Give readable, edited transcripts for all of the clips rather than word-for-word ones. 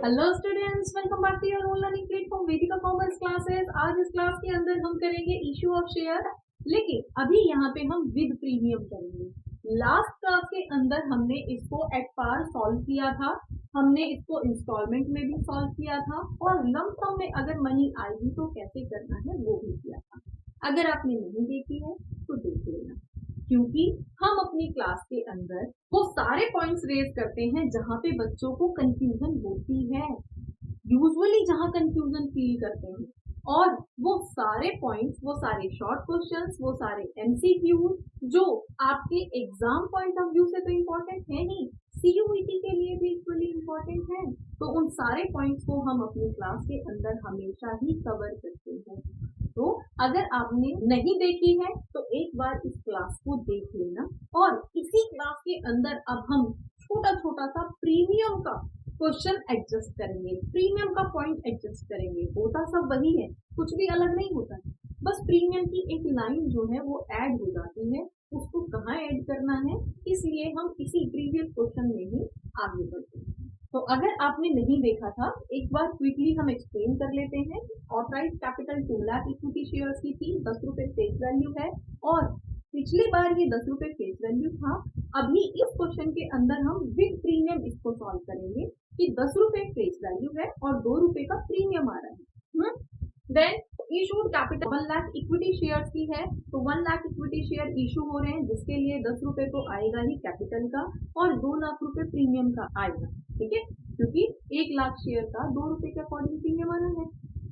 Hello students, welcome back to your own learning platform Vedika commerce classes. आज इस class के अंदर हम करेंगे इशू ऑफ शेयर, लेकिन अभी यहाँ पे हम विद प्रीमियम करेंगे। लास्ट क्लास के अंदर हमने इसको एट पार सॉल्व किया था, हमने इसको इंस्टॉलमेंट में भी सॉल्व किया था और लंप सम में अगर मनी आएगी तो कैसे करना है वो भी किया था। अगर आपने नहीं देखी है तो देख लेना, क्योंकि हम अपनी क्लास के अंदर वो सारे पॉइंट्स रेज करते हैं जहां पे बच्चों को कंफ्यूजन होती है, यूजुअली जहां कंफ्यूजन फील करते हैं। और वो सारे पॉइंट्स, वो सारे शॉर्ट क्वेश्चंस, वो सारे एमसीक्यू जो आपके एग्जाम पॉइंट ऑफ व्यू से तो इम्पोर्टेंट है ही, सीयूईटी के लिए भी इक्वली इम्पोर्टेंट है। तो उन सारे पॉइंट्स को हम अपनी क्लास के अंदर हमेशा ही कवर करते हैं। तो अगर आपने नहीं देखी है तो एक बार इस क्लास को देख लेना, और इसी क्लास के अंदर अब हम छोटा छोटा सा प्रीमियम का क्वेश्चन एडजस्ट करेंगे, प्रीमियम का पॉइंट एडजस्ट करेंगे। होता सब वही है, कुछ भी अलग नहीं होता है, बस प्रीमियम की एक लाइन जो है वो ऐड हो जाती है, उसको कहाँ ऐड करना है, इसलिए हम इसी प्रीवियस क्वेश्चन में ही आगे बढ़ते हैं। तो अगर आपने नहीं देखा था, एक बार क्विकली हम एक्सप्लेन कर लेते हैं। Authorised capital 2 lakh equity shares की थी, 10 रुपए फेस वैल्यू है, और पिछली बार ये 10 रुपए फेस वैल्यू था। अभी इस क्वेश्चन के अंदर हम विद प्रीमियम इसको सॉल्व करेंगे कि 10 रुपए फेस वैल्यू है और 2 रुपए का प्रीमियम आ रहा है। Then issued capital 1 lakh equity shares की है, तो 1 लाख इक्विटी शेयर इशू हो रहे हैं, जिसके लिए 10 रुपए तो आएगा ही कैपिटल का और 2 लाख रुपए प्रीमियम का आएगा। ठीक है, क्योंकि 1 लाख शेयर का 2 रुपए के अकॉर्डिंग प्रीमियम आना है।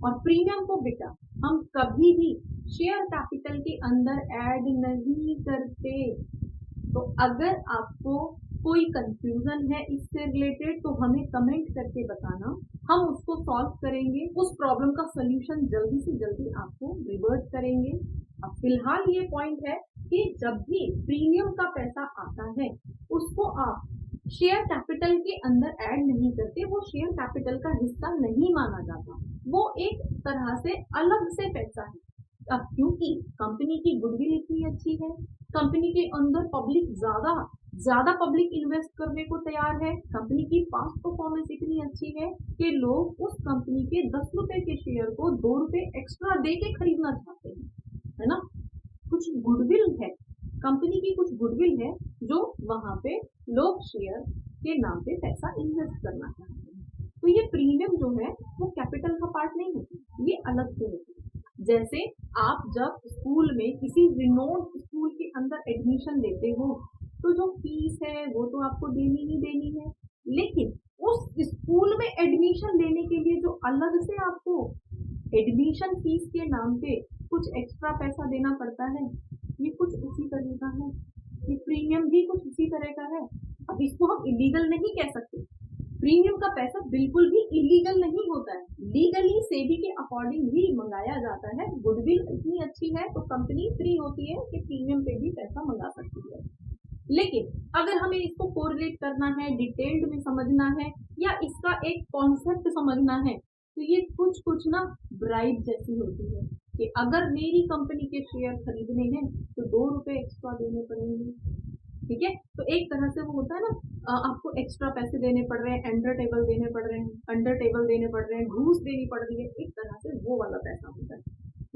और प्रीमियम को बेटा हम कभी भी शेयर कैपिटल के अंदर ऐड नहीं करते। तो अगर आपको कोई कंफ्यूजन है इससे रिलेटेड तो हमें कमेंट करके बताना, हम उसको सॉल्व करेंगे, उस प्रॉब्लम का सोल्यूशन जल्दी से जल्दी आपको रिवर्ट करेंगे। अब फिलहाल ये पॉइंट है कि जब भी प्रीमियम का पैसा आता है उसको आप शेयर कैपिटल के अंदर ऐड नहीं करते, वो शेयर कैपिटल का हिस्सा नहीं माना जाता, वो एक तरह से अलग से पैसा है। अब क्योंकि कंपनी की गुडविल इतनी अच्छी है, कंपनी के अंदर पब्लिक ज्यादा पब्लिक इन्वेस्ट करने को तैयार है, कंपनी की पास्ट परफॉर्मेंस इतनी अच्छी है कि लोग उस कंपनी के 10 रुपए के शेयर को 2 रुपए एक्स्ट्रा दे के खरीदना चाहते हैं, है ना। कुछ गुडविल है, कंपनी की कुछ गुडविल है जो वहां पे लोग शेयर के नाम पे पैसा इन्वेस्ट करना चाहते हैं। तो ये प्रीमियम जो है वो कैपिटल का पार्ट नहीं होती, ये अलग से होती है। जैसे आप जब स्कूल में किसी रिनोन्ड स्कूल के अंदर एडमिशन लेते हो तो जो फीस है वो तो आपको देनी ही देनी है, लेकिन उस स्कूल में एडमिशन लेने के लिए जो अलग से आपको एडमिशन फीस के नाम पे कुछ एक्स्ट्रा पैसा देना पड़ता है, ये कुछ उसी तरह का है, ये प्रीमियम भी कुछ उसी तरह का है। अब इसको हम इलीगल नहीं कह सकते, प्रीमियम का पैसा बिल्कुल भी इलीगल नहीं होता है, लीगली सेबी के अकॉर्डिंग ही मंगाया जाता है। गुडविल इतनी अच्छी है तो कंपनी फ्री होती है कि प्रीमियम पे भी पैसा मंगा सकती है। लेकिन अगर हमें इसको कोरिलेट करना है, डिटेल्ड में समझना है, या इसका एक कॉन्सेप्ट समझना है, तो ये कुछ ना ब्राइब जैसी होती है कि अगर मेरी कंपनी के शेयर खरीदने हैं तो 2 रुपए एक्स्ट्रा देने पड़ेंगे। ठीक है, तो एक तरह से वो होता है ना, आपको एक्स्ट्रा पैसे देने पड़ रहे हैं, अंडर टेबल देने पड़ रहे हैं, अंडर टेबल देने पड़ रहे हैं, घूस देनी पड़ रही है, एक तरह से वो वाला पैसा होता है।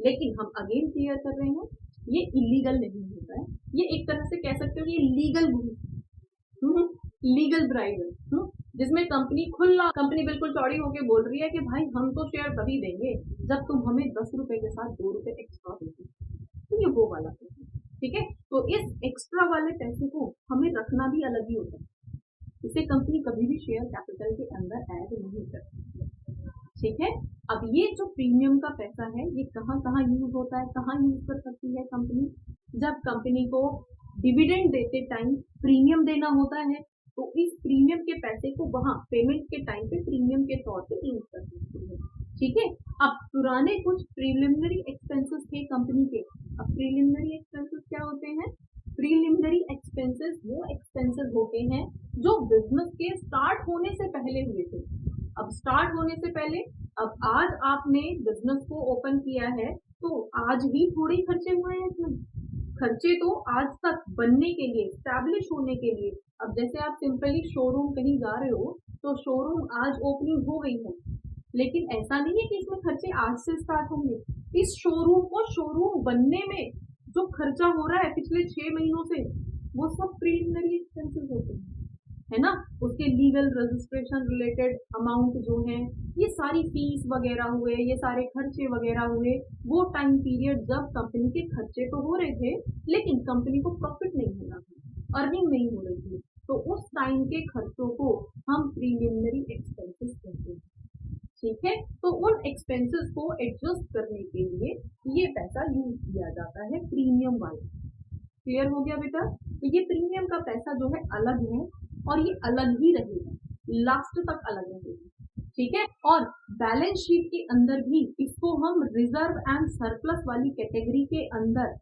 लेकिन हम अगेन क्लियर कर रहे हैं, ये इलीगल नहीं होता है, ये एक तरह से कह सकते हो ये लीगल घूस, लीगल ब्राइब है, जिसमें कंपनी बिल्कुल चौड़ी होके बोल रही है कि भाई हम तो शेयर तभी देंगे जब तुम हमें 10 रुपए के साथ 2 रुपए एक्स्ट्रा दोगे। तो ये वो वाला पैसा, ठीक है। तो इस एक्स्ट्रा वाले पैसे को हमें रखना भी अलग ही होता है, इसे कंपनी कभी भी शेयर कैपिटल के अंदर ऐड नहीं कर सकती। ठीक है, अब ये जो प्रीमियम का पैसा है ये कहाँ कहाँ यूज होता है, कहाँ यूज कर सकती है कंपनी, जब कंपनी को डिविडेंड देते टाइम प्रीमियम देना होता है तो इस प्रीमियम के पैसे को वहां पेमेंट के टाइम पे प्रीमियम के तौर पे यूज कर सकती है। ठीक है, अब पुराने कुछ प्रीलिमिनरी एक्सपेंसेस थे कंपनी के। अब प्रीलिमिनरी एक्सपेंसेस क्या होते हैं? प्रीलिमिनरी एक्सपेंसेस वो एक्सपेंसेस होते हैं जो बिजनेस के स्टार्ट होने से पहले हुए थे। अब स्टार्ट होने से पहले, अब आज आपने बिजनेस को ओपन किया है तो आज ही थोड़े खर्चे हुए हैं इसमें, खर्चे तो आज तक बनने के लिए, स्टैब्लिश होने के लिए। अब जैसे आप सिंपली शोरूम कहीं जा रहे हो तो शोरूम आज ओपनिंग हो गई है, लेकिन ऐसा नहीं है कि इसमें खर्चे आज से स्टार्ट होंगे। इस शोरूम को शोरूम बनने में जो खर्चा हो रहा है पिछले 6 महीनों से, वो सब प्रीलिमिनरी एक्सपेंसेस होते हैं, है ना। उसके लीगल रजिस्ट्रेशन रिलेटेड अमाउंट जो है, ये सारी फीस वगैरह हुए, ये सारे खर्चे वगैरह हुए, वो टाइम पीरियड जब कंपनी के खर्चे तो हो रहे थे लेकिन कंपनी को प्रॉफिट नहीं हो रहा था, अर्निंग नहीं हो रही थी, तो उस टाइम के खर्चों को हम प्रीलिमिनरी एक्सपेंसेस कहते हैं। ठीक है, तो उन एक्सपेंसेस को एडजस्ट करने के लिए ये पैसा यूज किया जाता है प्रीमियम वाला। क्लियर हो गया बेटा। तो ये प्रीमियम का पैसा जो है अलग है और ये अलग ही रहेगा, लास्ट तक अलग रहेगा। ठीक है, और बैलेंस शीट के अंदर भी इसको हम रिजर्व एंड सरप्लस वाली कैटेगरी के अंदर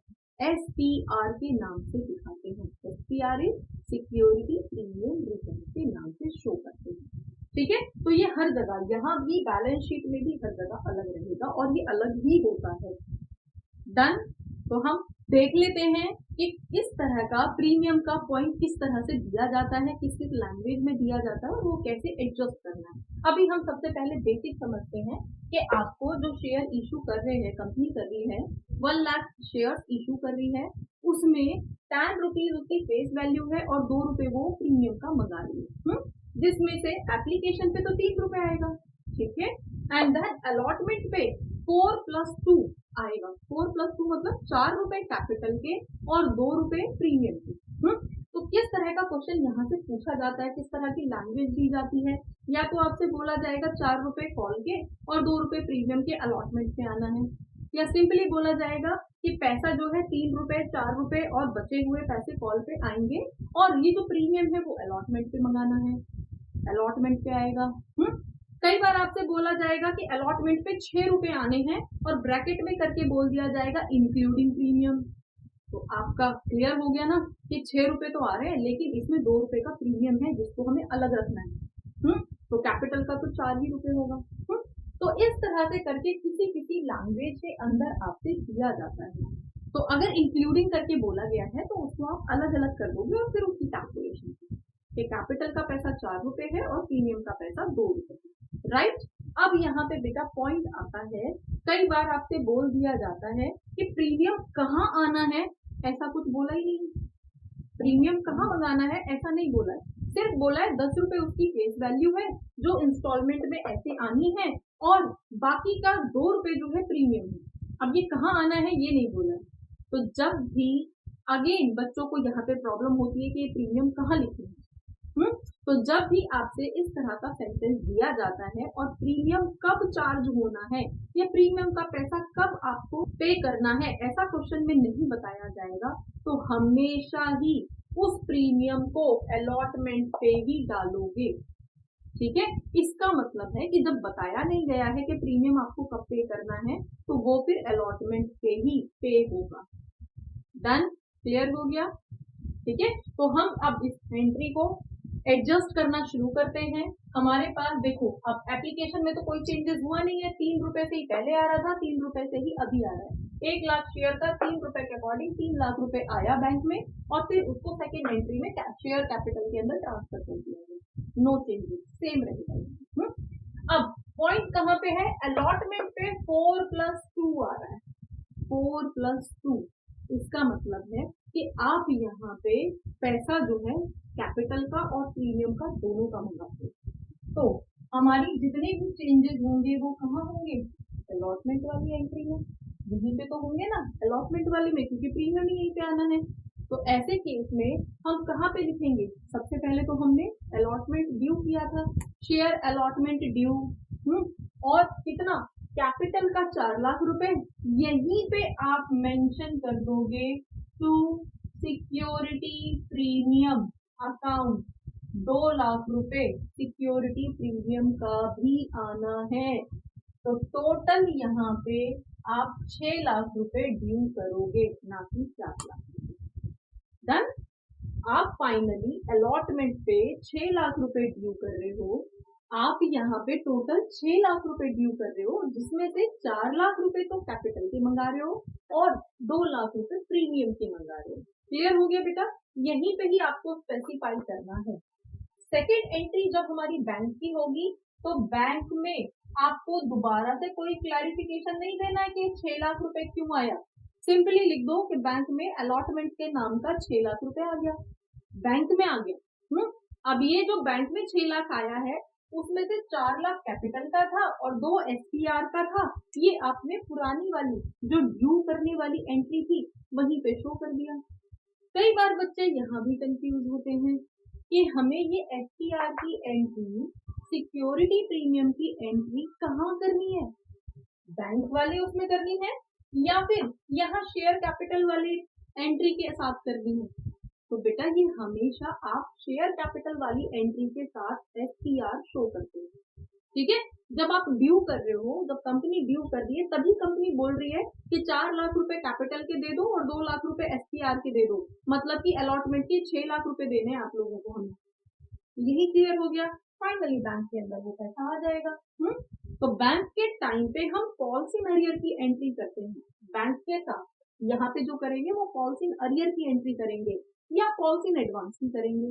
SPR के नाम से दिखाते हैं। SPR is security premium reserve के नाम से शो करते हैं। ठीक है, तो ये हर जगह, यहाँ भी बैलेंस शीट में भी हर जगह अलग रहेगा और ये अलग ही होता है। डन। तो हम देख लेते हैं कि इस तरह का प्रीमियम का पॉइंट किस तरह से दिया जाता है, किस किस लैंग्वेज में दिया जाता है और वो कैसे एडजस्ट करना है। अभी हम सबसे पहले बेसिक समझते हैं कि आपको जो शेयर इशू कर रहे हैं, कंपनी कर रही है 1 लाख शेयर इशू कर रही है, उसमें 10 रुपीज उसकी फेस वैल्यू है और 2 रुपए वो प्रीमियम का मंगा रही है, जिसमें से एप्लीकेशन पे तो 3 रुपए आएगा। ठीक है, एंड देन अलॉटमेंट पे 4 + 2 आएगा। 4 + 2 मतलब 4 रुपए कैपिटल के और 2 रुपए प्रीमियम के। तो किस तरह का क्वेश्चन यहाँ से पूछा जाता है, किस तरह की लैंग्वेज दी जाती है, या तो आपसे बोला जाएगा 4 रुपए कॉल के और 2 रुपए प्रीमियम के अलॉटमेंट पे आना है, या सिंपली बोला जाएगा कि पैसा जो है 3 रुपए 4 रुपए और बचे हुए पैसे कॉल पे आएंगे और ये जो प्रीमियम है वो अलॉटमेंट पे मंगाना है, अलॉटमेंट पे आएगा। कई बार आपसे बोला जाएगा कि अलॉटमेंट पे 6 रुपए आने हैं और ब्रैकेट में करके बोल दिया जाएगा इंक्लूडिंग प्रीमियम। तो आपका क्लियर हो गया ना कि 6 रुपए तो आ रहे हैं लेकिन इसमें 2 रुपए का प्रीमियम है जिसको हमें अलग रखना है। तो कैपिटल का तो 4 ही रुपए होगा। तो इस तरह से करके किसी किसी लैंग्वेज के अंदर आपसे दिया जाता है। तो अगर इंक्लूडिंग करके बोला गया है तो उसको आप अलग अलग कर दोगे और फिर उसकी कैलकुलेशन, कैपिटल का पैसा 4 रुपए है और प्रीमियम का पैसा 2 रुपए है, राइट। अब यहाँ पे बेटा पॉइंट आता है, कई बार आपसे बोल दिया जाता है कि प्रीमियम कहाँ आना है, ऐसा कुछ बोला ही नहीं। प्रीमियम कहाँ मंगाना है ऐसा नहीं बोला है, सिर्फ बोला है 10 रुपए उसकी फेस वैल्यू है जो इंस्टॉलमेंट में ऐसे आनी है और बाकी का 2 रुपए जो है प्रीमियम है। अब ये कहाँ आना है ये नहीं बोला है। तो जब भी अगेन बच्चों को यहाँ पे प्रॉब्लम होती है कि ये प्रीमियम कहाँ लिखना है, तो जब भी आपसे इस तरह का सेंटेंस दिया जाता है और प्रीमियम कब चार्ज होना है या प्रीमियम का पैसा कब आपको पे करना है ऐसा क्वेश्चन में नहीं बताया जाएगा, तो हमेशा ही उस प्रीमियम को अलॉटमेंट पे ही डालोगे। ठीक है, इसका मतलब है कि जब बताया नहीं गया है कि प्रीमियम आपको कब पे करना है तो वो फिर अलॉटमेंट पे ही पे होगा। डन, क्लियर हो गया। ठीक है, तो हम अब इस एंट्री को एडजस्ट करना शुरू करते हैं। हमारे पास देखो अब एप्लीकेशन में तो कोई चेंजेस हुआ नहीं है, 3 रुपए से ही पहले आ रहा था, 3 रुपए से ही अभी आ रहा है। 1 लाख शेयर का 3 रुपए के अकॉर्डिंग 3 लाख रुपए आया बैंक में और फिर उसको सेकेंड एंट्री में शेयर कैपिटल के अंदर ट्रांसफर कर दिया गया, नो चेंजेस, सेम रहेगा। अब पॉइंट कहाँ पे है, अलॉटमेंट पे 4 + 2 आ रहा है, 4 + 2, इसका मतलब है कि आप यहाँ पे पैसा जो है कैपिटल का और प्रीमियम का दोनों का मंगाते हैं। तो हमारी जितने भी चेंजेस होंगे वो कहाँ होंगे, अलॉटमेंट वाली एंट्री में, यहीं पे तो होंगे ना अलॉटमेंट वाले में, क्योंकि प्रीमियम ही यहीं पे आना है। तो ऐसे केस में हम कहाँ पे लिखेंगे, सबसे पहले तो हमने अलॉटमेंट ड्यू किया था, शेयर अलॉटमेंट ड्यू, और कितना, कैपिटल का 4 लाख रुपए, यहीं पे आप मेंशन कर दोगे to security premium account, 2 lakh रुपए सिक्योरिटी प्रीमियम का भी आना है। तो टोटल यहाँ पे आप 6 लाख रुपए ड्यू करोगे, ना कि 4 लाख रुपए। डन। आप फाइनली अलॉटमेंट पे 6 लाख रुपए ड्यू कर रहे हो, आप यहाँ पे टोटल 6 लाख रुपए ड्यू कर रहे हो, जिसमें से 4 लाख रुपए तो कैपिटल के मंगा रहे हो और 2 लाख रुपए प्रीमियम के मंगा रहे हो। क्लियर हो गया बेटा, यहीं पे ही आपको स्पेसिफाई करना है। सेकेंड एंट्री जब हमारी बैंक की होगी तो बैंक में आपको दोबारा से कोई क्लैरिफिकेशन नहीं देना है कि 6 लाख रुपए क्यों आया। सिंपली लिख दो कि बैंक में अलॉटमेंट के नाम का 6 लाख रुपए आ गया, बैंक में आ गया। अब ये जो बैंक में 6 लाख आया है उसमें से 4 लाख कैपिटल का था और 2 एसपीआर का था। ये आपने पुरानी वाली जो ड्यू करने वाली एंट्री थी वहीं पे शो कर दिया। कई बार बच्चे यहाँ भी कंफ्यूज होते हैं कि हमें ये एसपीआर की एंट्री, सिक्योरिटी प्रीमियम की एंट्री कहाँ करनी है, बैंक वाले उसमें करनी है या फिर यहाँ शेयर कैपिटल वाली एंट्री के साथ करनी है। तो बेटा ये हमेशा आप शेयर कैपिटल वाली एंट्री के साथ एसपीआर शो करते हैं, ठीक है। जब आप ड्यू कर रहे हो, जब कंपनी ड्यू कर रही है तभी कंपनी बोल रही है कि 4 लाख रुपए कैपिटल के दे दो और 2 लाख रुपए एसपीआर के दे दो, मतलब कि अलॉटमेंट के 6 लाख रुपए देने हैं आप लोगों को हमें। यही क्लियर हो गया। फाइनली बैंक के अंदर वो पैसा आ जाएगा। तो बैंक के टाइम पे हम कॉल्स इन अरियर की एंट्री करते हैं बैंक के साथ। यहाँ पे जो करेंगे वो कॉल्स इन अरियर की एंट्री करेंगे या कॉल्स इन एडवांस की करेंगे।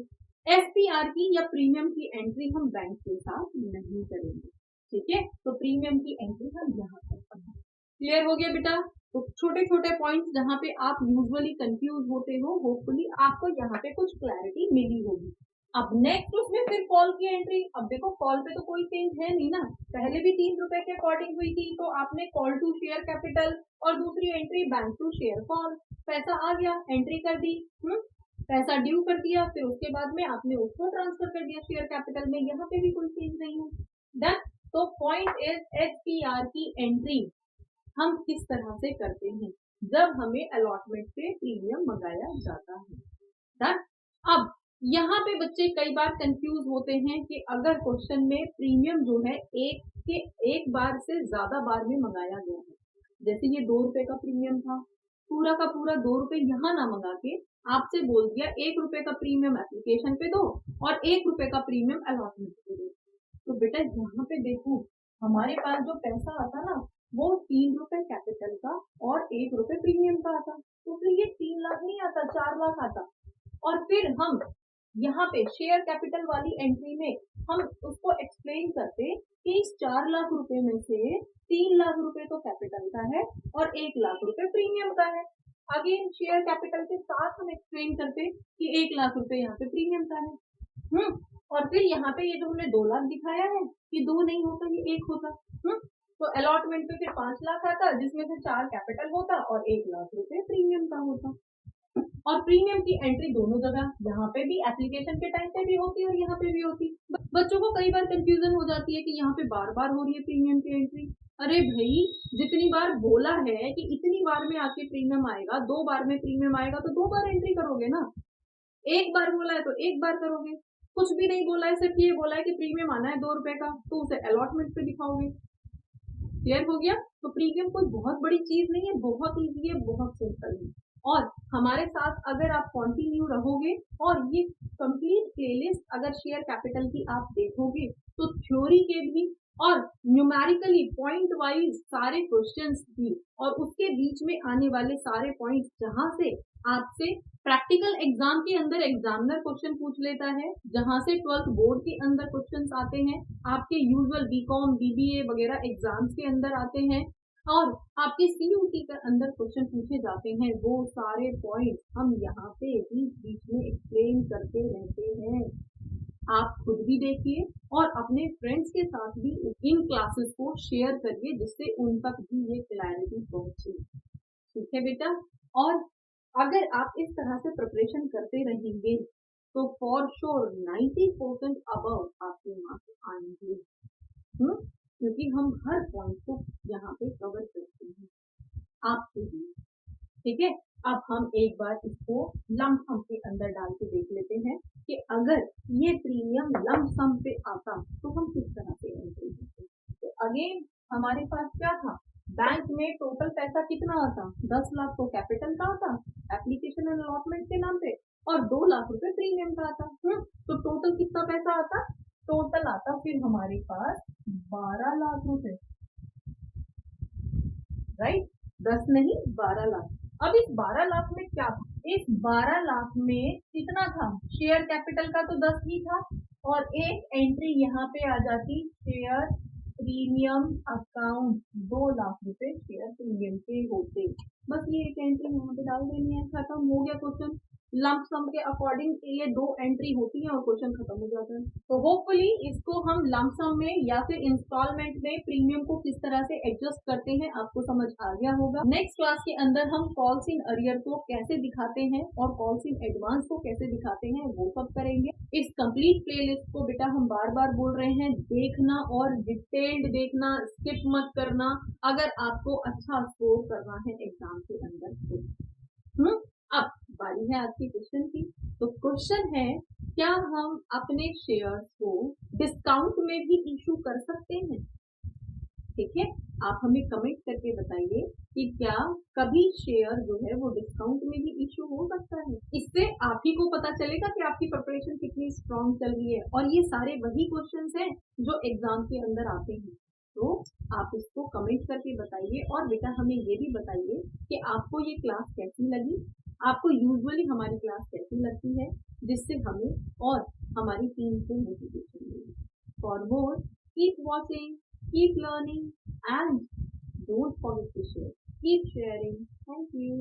एसपीआर की या प्रीमियम की एंट्री हम बैंक के साथ नहीं करेंगे, ठीक है। तो प्रीमियम की एंट्री हम यहाँ करते हैं। क्लियर हो गया बेटा। तो छोटे छोटे पॉइंट्स जहाँ पे आप यूजुअली कंफ्यूज होते हो, होपफुली आपको यहाँ पे कुछ क्लैरिटी मिली होगी। अब नेक्स्ट उसमें फिर कॉल की एंट्री। अब देखो कॉल पे तो कोई चेंज है नहीं ना, पहले भी 3 रुपए के अकॉर्डिंग हुई थी, तो आपने कॉल टू शेयर कैपिटल और दूसरी entry bank to share call, पैसा आ गया एंट्री कर दी, पैसा ड्यू कर दिया, फिर उसके बाद में आपने उसको ट्रांसफर कर दिया शेयर कैपिटल में, यहाँ पे भी कोई चेंज नहीं है। डन। तो पॉइंट इज एसपीआर की एंट्री हम किस तरह से करते हैं जब हमें अलॉटमेंट पे प्रीमियम मंगाया जाता है। डन। अब यहाँ पे बच्चे कई बार कंफ्यूज होते हैं कि अगर क्वेश्चन में प्रीमियम जो है एक बार से ज्यादा बार में मंगाया गया है, जैसे ये 2 रुपए का प्रीमियम था, पूरा का पूरा 2 रुपए यहाँ ना मंगा के आपसे बोल दिया 1 रुपए का प्रीमियम एप्लीकेशन पे दो और 1 रुपए का प्रीमियम अलॉटमेंट पे दो। तो बेटा यहाँ पे देखो हमारे पास जो पैसा आता ना वो 3 रुपए कैपिटल का और 1 रुपए प्रीमियम का आता, तो फिर ये 3 लाख नहीं आता, 4 लाख आता। और फिर हम यहाँ पे शेयर कैपिटल वाली एंट्री में हम उसको एक्सप्लेन करते कि इस 4 लाख रुपए में से 3 लाख रुपए तो कैपिटल का है और 1 लाख रुपए प्रीमियम का है। अगेन शेयर कैपिटल के साथ हम एक्सप्लेन करते कि 1 लाख रुपए यहाँ पे प्रीमियम का है। और फिर यहाँ पे ये जो हमने 2 लाख दिखाया है कि 2 नहीं होता, ये 1 होता। तो अलॉटमेंट पे फिर 5 लाख आता जिसमें से 4 कैपिटल होता और 1 लाख रुपए प्रीमियम का होता। और प्रीमियम की एंट्री दोनों जगह, यहाँ पे भी एप्लीकेशन के टाइम पे भी होती है और यहाँ पे भी होती। बच्चों को कई बार कंफ्यूजन हो जाती है कि यहाँ पे बार बार हो रही है प्रीमियम की एंट्री। अरे भाई जितनी बार बोला है कि इतनी बार में आके प्रीमियम आएगा, 2 बार में प्रीमियम आएगा तो 2 बार एंट्री करोगे ना। 1 बार बोला है तो 1 बार करोगे, कुछ भी नहीं बोला है, सिर्फ ये बोला है कि प्रीमियम आना है 2 रुपए का, तो उसे अलॉटमेंट पे दिखाओगे। क्लियर हो गया। तो प्रीमियम कोई बहुत बड़ी चीज नहीं है, बहुत ईजी है, बहुत सिंपल है। और हमारे साथ अगर आप कंटिन्यू रहोगे और ये कंप्लीट प्लेलिस्ट अगर शेयर कैपिटल की आप देखोगे तो थ्योरी के भी और न्यूमेरिकली पॉइंट वाइज सारे क्वेश्चंस भी और उसके बीच में आने वाले सारे पॉइंट्स जहां से आपसे प्रैक्टिकल एग्जाम के अंदर एग्जामिनर क्वेश्चन पूछ लेता है, जहां से 12th बोर्ड के अंदर क्वेश्चंस आते हैं, आपके यूजुअल बीकॉम बीबीए वगैरह एग्जाम्स के अंदर आते हैं और आपके सीयूटी के अंदर क्वेश्चन पूछे जाते हैं, वो सारे पॉइंट हम यहाँ पे बीच बीच में एक्सप्लेन करते रहते हैं। आप खुद भी देखिए और अपने फ्रेंड्स के साथ भी इन क्लासेस को शेयर करिए जिससे उन तक भी ये क्लैरिटी पहुंचे। ठीक है बेटा। और अगर आप इस तरह से प्रिपरेशन करते रहेंगे तो फॉर श्योर 90% अबव आपके मार्क्स आएंगे। क्योंकि हम हर पॉइंट को यहाँ पे कवर करते हैं आपके लिए। ठीक है। अब हम एक बार इसको लंप सम के अंदर डाल के देख लेते हैं कि अगर ये प्रीमियम लंप सम पे आता तो हम किस तरह से एंट्री करते। तो अगेन हमारे पास क्या था, बैंक में टोटल पैसा कितना आता, 10 लाख तो कैपिटल का आता एप्लीकेशन एंड अलॉटमेंट के नाम पे और 2 लाख रुपए प्रीमियम का आता। तो टोटल कितना पैसा आता, टोटल आता फिर हमारे पास 12 लाख रुपए, राइट। 10 नहीं 12 लाख। अब इस 12 लाख में क्या था, इस 12 लाख में कितना था, शेयर कैपिटल का तो 10 ही था और एक एंट्री यहाँ पे आ जाती शेयर प्रीमियम अकाउंट, 2 लाख रुपए शेयर प्रीमियम के होते। बस ये एक एंट्री यहाँ पे डाल देनी है, खत्म हो गया क्वेश्चन। लंप सम के अकॉर्डिंग ये 2 एंट्री होती है और क्वेश्चन खत्म हो जाता है। तो होपफुली इसको हम लंप सम में या फिर इंस्टॉलमेंट में प्रीमियम को किस तरह से एडजस्ट करते हैं आपको समझ आ गया होगा। नेक्स्ट क्लास के अंदर हम कॉल्स इन अरियर को कैसे दिखाते हैं और कॉल्स इन एडवांस को कैसे दिखाते हैं वो सब करेंगे। इस कंप्लीट प्लेलिस्ट को बेटा हम बार बार बोल रहे हैं देखना और डिटेल्ड देखना, स्किप मत करना अगर आपको अच्छा स्कोर करना है एग्जाम के अंदर। अब बारी है आपकी क्वेश्चन की। तो क्वेश्चन है, क्या हम अपने शेयर्स को डिस्काउंट में भी इशू कर सकते हैं? ठीक है, आप हमें कमेंट करके बताइए कि क्या कभी शेयर जो है वो डिस्काउंट में भी इशू हो सकता है। इससे आप ही को पता चलेगा कि आपकी प्रिपरेशन कितनी स्ट्रांग चल रही है। और ये सारे वही क्वेश्चंस हैं जो एग्जाम के अंदर आते हैं। तो आप इसको कमेंट करके बताइए और बेटा हमें ये भी बताइए कि आपको ये क्लास कैसी लगी, आपको यूजुअली हमारी क्लास कैसी लगती है, जिससे हमें और हमारी टीम को मोटिवेशन मिले। For more keep watching, keep learning, and don't forget to share. Keep sharing. Thank you.